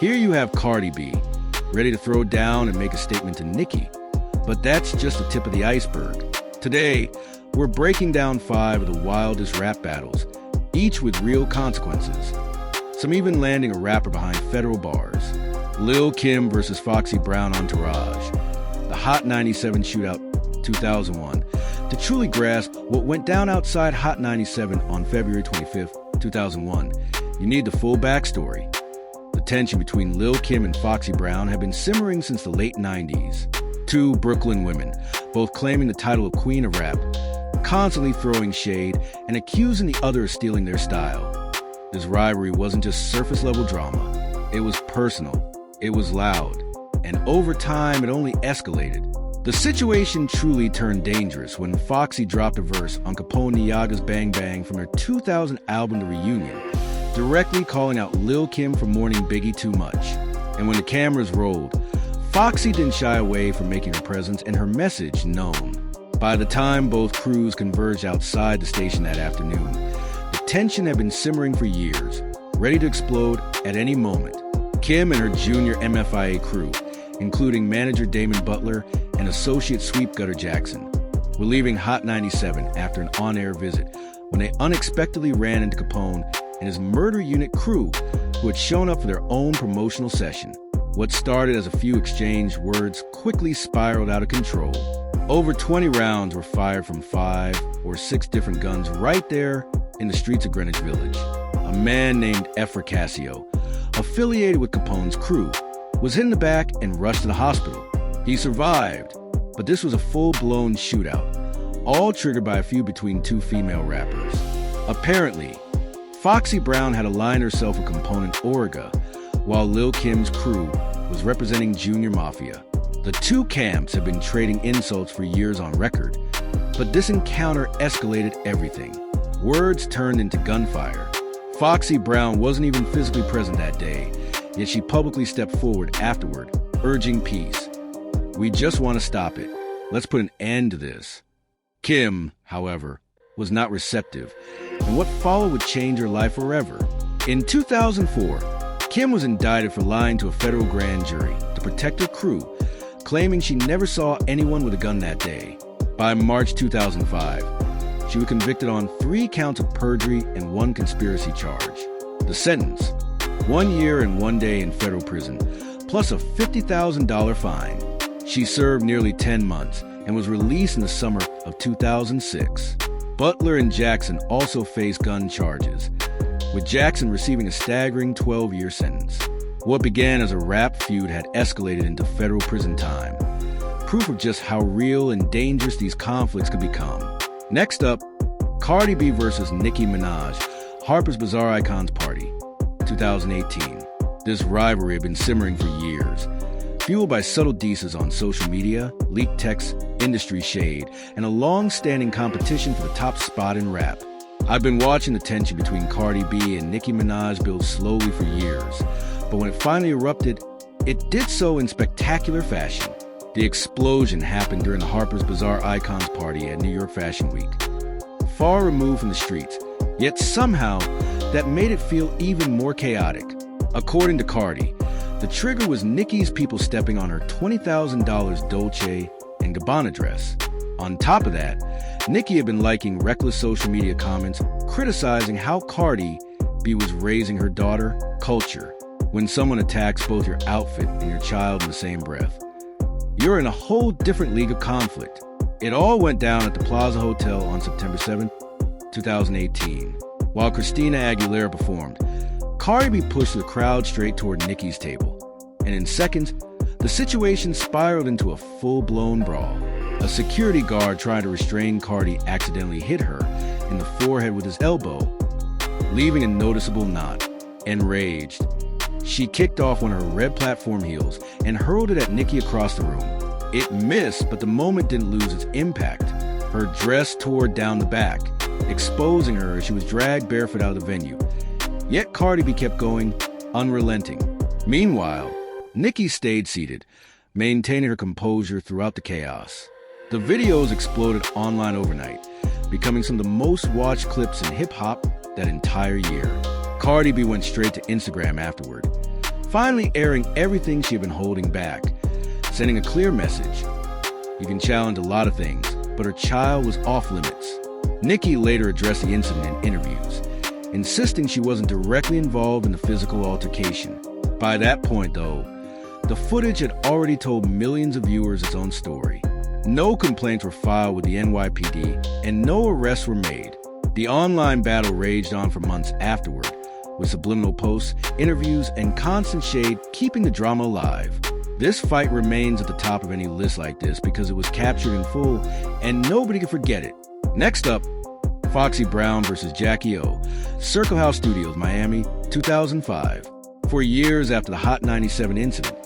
Here you have Cardi B, ready to throw down and make a statement to Nicki. But that's just the tip of the iceberg. Today, we're breaking down 5 of the wildest rap battles, each with real consequences. Some even landing a rapper behind federal bars. Lil' Kim versus Foxy Brown Entourage. The Hot 97 Shootout 2001. To truly grasp what went down outside Hot 97 on February 25th, 2001, you need the full backstory. The tension between Lil' Kim and Foxy Brown had been simmering since the late 90s. Two Brooklyn women, both claiming the title of Queen of Rap, constantly throwing shade and accusing the other of stealing their style. This rivalry wasn't just surface-level drama. It was personal, it was loud, and over time it only escalated. The situation truly turned dangerous when Foxy dropped a verse on Capone Nyaga's Bang Bang from her 2000 album The Reunion, directly calling out Lil' Kim for mourning Biggie too much. And when the cameras rolled, Foxy didn't shy away from making her presence and her message known. By the time both crews converged outside the station that afternoon, the tension had been simmering for years, ready to explode at any moment. Kim and her junior MFIA crew, including manager Damon Butler and associate Sweep Gutter Jackson, were leaving Hot 97 after an on-air visit when they unexpectedly ran into Capone and his murder unit crew, who had shown up for their own promotional session. What started as a few exchanged words quickly spiraled out of control. Over 20 rounds were fired from 5 or 6 different guns right there in the streets of Greenwich Village. A man named Efra Cassio, affiliated with Capone's crew, was hit in the back and rushed to the hospital. He survived, but this was a full-blown shootout, all triggered by a feud between 2 female rappers. Apparently, Foxy Brown had aligned herself with component Orga, while Lil' Kim's crew was representing Junior Mafia. The two camps had been trading insults for years on record, but this encounter escalated everything. Words turned into gunfire. Foxy Brown wasn't even physically present that day, yet she publicly stepped forward afterward, urging peace. "We just want to stop it. Let's put an end to this." Kim, however, was not receptive, and what followed would change her life forever. In 2004, Kim was indicted for lying to a federal grand jury to protect her crew, claiming she never saw anyone with a gun that day. By March 2005, she was convicted on 3 counts of perjury and 1 conspiracy charge. The sentence: 1 year and 1 day in federal prison, plus a $50,000 fine. She served nearly 10 months and was released in the summer of 2006. Butler and Jackson also faced gun charges, with Jackson receiving a staggering 12-year sentence. What began as a rap feud had escalated into federal prison time, proof of just how real and dangerous these conflicts could become. Next up, Cardi B versus Nicki Minaj, Harper's Bazaar Icons Party, 2018. This rivalry had been simmering for years, fueled by subtle disses on social media, leaked texts, industry shade, and a long-standing competition for the top spot in rap. I've been watching the tension between Cardi B and Nicki Minaj build slowly for years, but when it finally erupted, it did so in spectacular fashion. The explosion happened during the Harper's Bazaar Icons Party at New York Fashion Week. Far removed from the streets, yet somehow that made it feel even more chaotic. According to Cardi, the trigger was Nicki's people stepping on her $20,000 Dolce & Gabbana dress. On top of that, Nicki had been liking reckless social media comments criticizing how Cardi B was raising her daughter, Culture, when someone attacks both your outfit and your child in the same breath. You're in a whole different league of conflict. It all went down at the Plaza Hotel on September 7, 2018. While Christina Aguilera performed, Cardi B pushed the crowd straight toward Nicki's table, and in seconds, the situation spiraled into a full-blown brawl. A security guard trying to restrain Cardi accidentally hit her in the forehead with his elbow, leaving a noticeable knot. Enraged, she kicked off one of her red platform heels and hurled it at Nicki across the room. It missed, but the moment didn't lose its impact. Her dress tore down the back, exposing her as she was dragged barefoot out of the venue. Yet Cardi B kept going, unrelenting. Meanwhile, Nicki stayed seated, maintaining her composure throughout the chaos. The videos exploded online overnight, becoming some of the most watched clips in hip-hop that entire year. Cardi B went straight to Instagram afterward, finally airing everything she had been holding back, sending a clear message. You can challenge a lot of things, but her child was off limits. Nicki later addressed the incident in interviews, insisting she wasn't directly involved in the physical altercation. By that point, though, the footage had already told millions of viewers its own story. No complaints were filed with the NYPD, and no arrests were made. The online battle raged on for months afterward, with subliminal posts, interviews, and constant shade keeping the drama alive. This fight remains at the top of any list like this because it was captured in full, and nobody can forget it. Next up, Foxy Brown versus Jackie O, Circle House Studios, Miami, 2005. For years after the Hot 97 incident,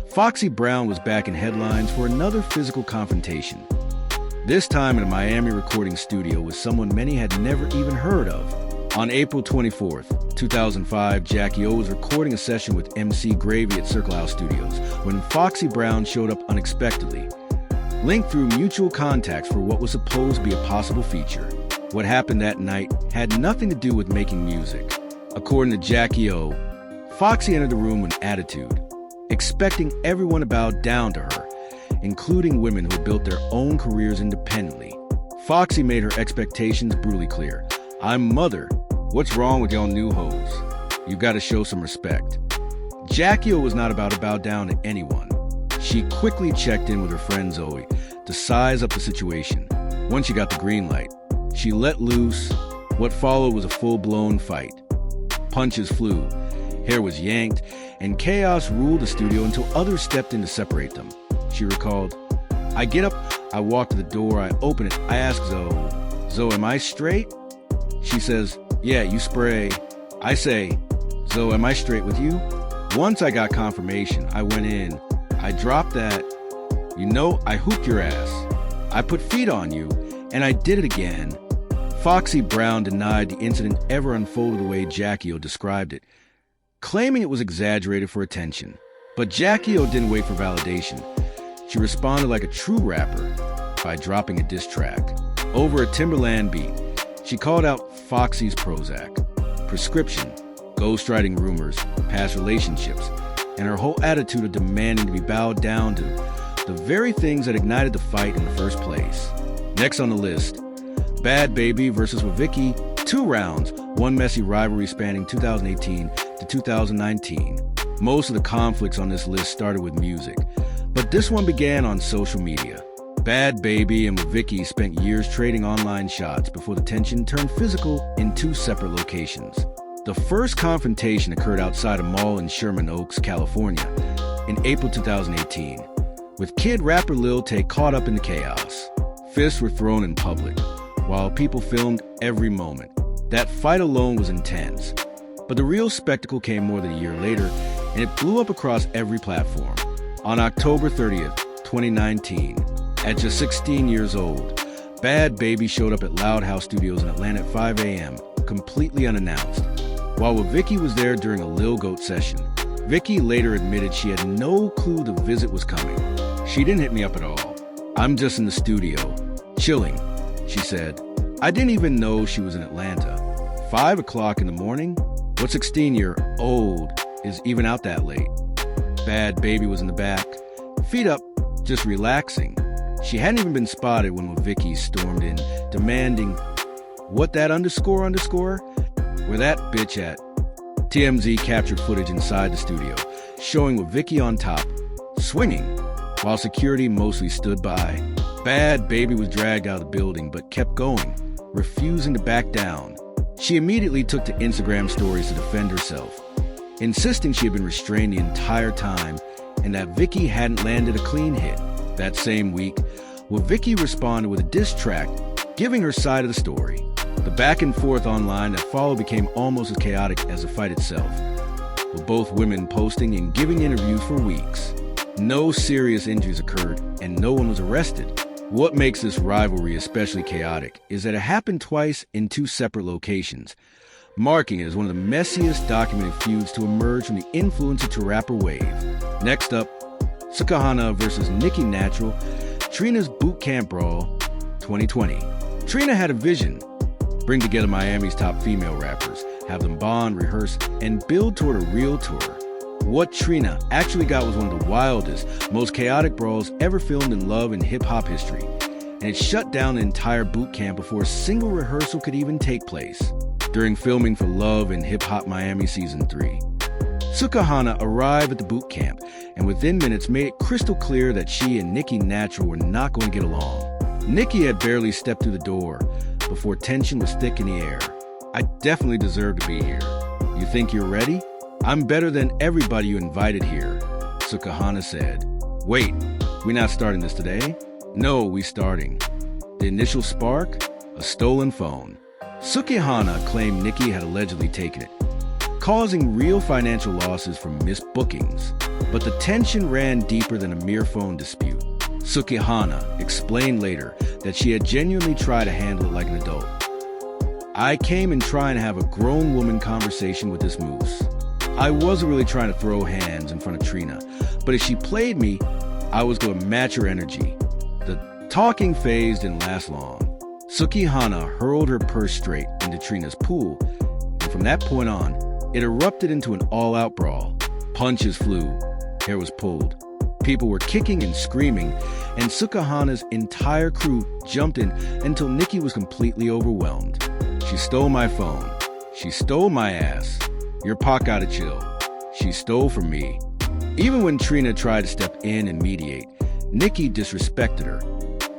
Foxy Brown was back in headlines for another physical confrontation. This time in a Miami recording studio with someone many had never even heard of. On April 24th, 2005, Jackie O was recording a session with MC Gravy at Circle House Studios when Foxy Brown showed up unexpectedly, linked through mutual contacts for what was supposed to be a possible feature. What happened that night had nothing to do with making music. According to Jackie O, Foxy entered the room with attitude, expecting everyone to bow down to her, including women who had built their own careers independently. Foxy made her expectations brutally clear. "I'm mother. What's wrong with y'all new hoes? You gotta show some respect." Jackie O was not about to bow down to anyone. She quickly checked in with her friend Zoe to size up the situation. Once she got the green light, she let loose. What followed was a full-blown fight. Punches flew, hair was yanked, and chaos ruled the studio until others stepped in to separate them. She recalled, "I get up, I walk to the door, I open it, I ask Zoe, am I straight? She says, yeah, you spray. I say, Zoe, am I straight with you? Once I got confirmation, I went in, I dropped that, I hooped your ass. I put feet on you, and I did it again." Foxy Brown denied the incident ever unfolded the way Jackie O described it, claiming it was exaggerated for attention. But Jackie O didn't wait for validation. She responded like a true rapper by dropping a diss track. Over a Timberland beat, she called out Foxy's Prozac, prescription, ghostwriting rumors, past relationships, and her whole attitude of demanding to be bowed down to, the very things that ignited the fight in the first place. Next on the list, Bad Baby versus Wavicki, 2 rounds, one messy rivalry spanning 2018 to 2019. Most of the conflicts on this list started with music, but this one began on social media. Bad Baby and Wavicki spent years trading online shots before the tension turned physical in 2 separate locations. The first confrontation occurred outside a mall in Sherman Oaks, California, in April 2018, with kid rapper Lil Tay caught up in the chaos. Fists were thrown in public, while people filmed every moment. That fight alone was intense. But the real spectacle came more than a year later, and it blew up across every platform. On October 30th, 2019, at just 16 years old, Bad Baby showed up at Loud House Studios in Atlanta at 5 a.m., completely unannounced. While Wavicki was there during a Lil Goat session, Vicki later admitted she had no clue the visit was coming. "She didn't hit me up at all. I'm just in the studio, chilling," she said. "I didn't even know she was in Atlanta. 5 o'clock in the morning? What 16-year-old is even out that late?" Bad Baby was in the back, feet up, just relaxing. She hadn't even been spotted when Wavicki stormed in, demanding, "What that underscore? Where that bitch at?" TMZ captured footage inside the studio, showing Wavicki on top, swinging, while security mostly stood by. Bad Baby was dragged out of the building, but kept going, refusing to back down. She immediately took to Instagram stories to defend herself, insisting she had been restrained the entire time and that Vicki hadn't landed a clean hit. That same week, Wavicki responded with a diss track, giving her side of the story. The back and forth online that followed became almost as chaotic as the fight itself, with both women posting and giving interviews for weeks. No serious injuries occurred, and no one was arrested. What makes this rivalry especially chaotic is that it happened twice in 2 separate locations, marking it as one of the messiest documented feuds to emerge from the influencer to rapper wave. Next up, Sukahana versus Nicki Natural, Trina's Boot Camp Brawl 2020. Trina had a vision: bring together Miami's top female rappers, have them bond, rehearse, and build toward a real tour. What Trina actually got was one of the wildest, most chaotic brawls ever filmed in love and hip-hop history, and it shut down the entire boot camp before a single rehearsal could even take place. During filming for Love and Hip Hop Miami Season 3, Sukahana arrived at the boot camp and within minutes made it crystal clear that she and Nikki Natural were not going to get along. Nikki had barely stepped through the door before tension was thick in the air. "I definitely deserve to be here. You think you're ready? I'm better than everybody you invited here," Sukahana said. "Wait, we not starting this today?" "No, we starting." The initial spark? A stolen phone. Sukahana claimed Nikki had allegedly taken it, causing real financial losses from missed bookings. But the tension ran deeper than a mere phone dispute. Sukahana explained later that she had genuinely tried to handle it like an adult. "I came in trying to have a grown woman conversation with this moose. I wasn't really trying to throw hands in front of Trina, but if she played me, I was going to match her energy." The talking phase didn't last long. Sukahana hurled her purse straight into Trina's pool, and from that point on, it erupted into an all-out brawl. Punches flew, hair was pulled, people were kicking and screaming, and Sukahana's entire crew jumped in until Nikki was completely overwhelmed. "She stole my phone. She stole my ass. Your Pac gotta chill. She stole from me." Even when Trina tried to step in and mediate, Nikki disrespected her,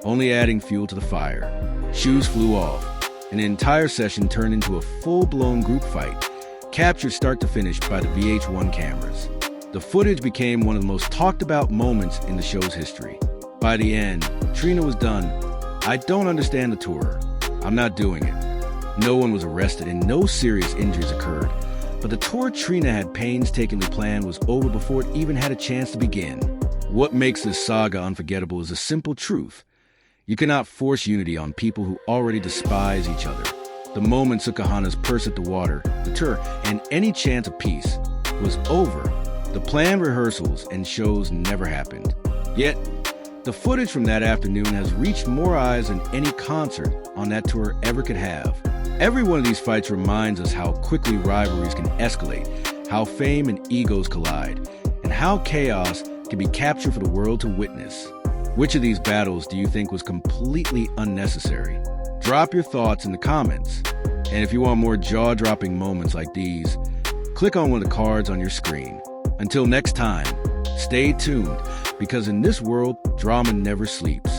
only adding fuel to the fire. Shoes flew off, and the entire session turned into a full-blown group fight, captured start to finish by the VH1 cameras. The footage became one of the most talked-about moments in the show's history. By the end, Trina was done. "I don't understand the tour. I'm not doing it." No one was arrested and no serious injuries occurred, but the tour Trina had painstakingly planned was over before it even had a chance to begin. What makes this saga unforgettable is a simple truth. You cannot force unity on people who already despise each other. The moment Sukahana's purse hit the water, the tour, and any chance of peace was over. The planned rehearsals and shows never happened. Yet, the footage from that afternoon has reached more eyes than any concert on that tour ever could have. Every one of these fights reminds us how quickly rivalries can escalate, how fame and egos collide, and how chaos can be captured for the world to witness. Which of these battles do you think was completely unnecessary? Drop your thoughts in the comments. And if you want more jaw-dropping moments like these, click on one of the cards on your screen. Until next time, stay tuned, because in this world, drama never sleeps.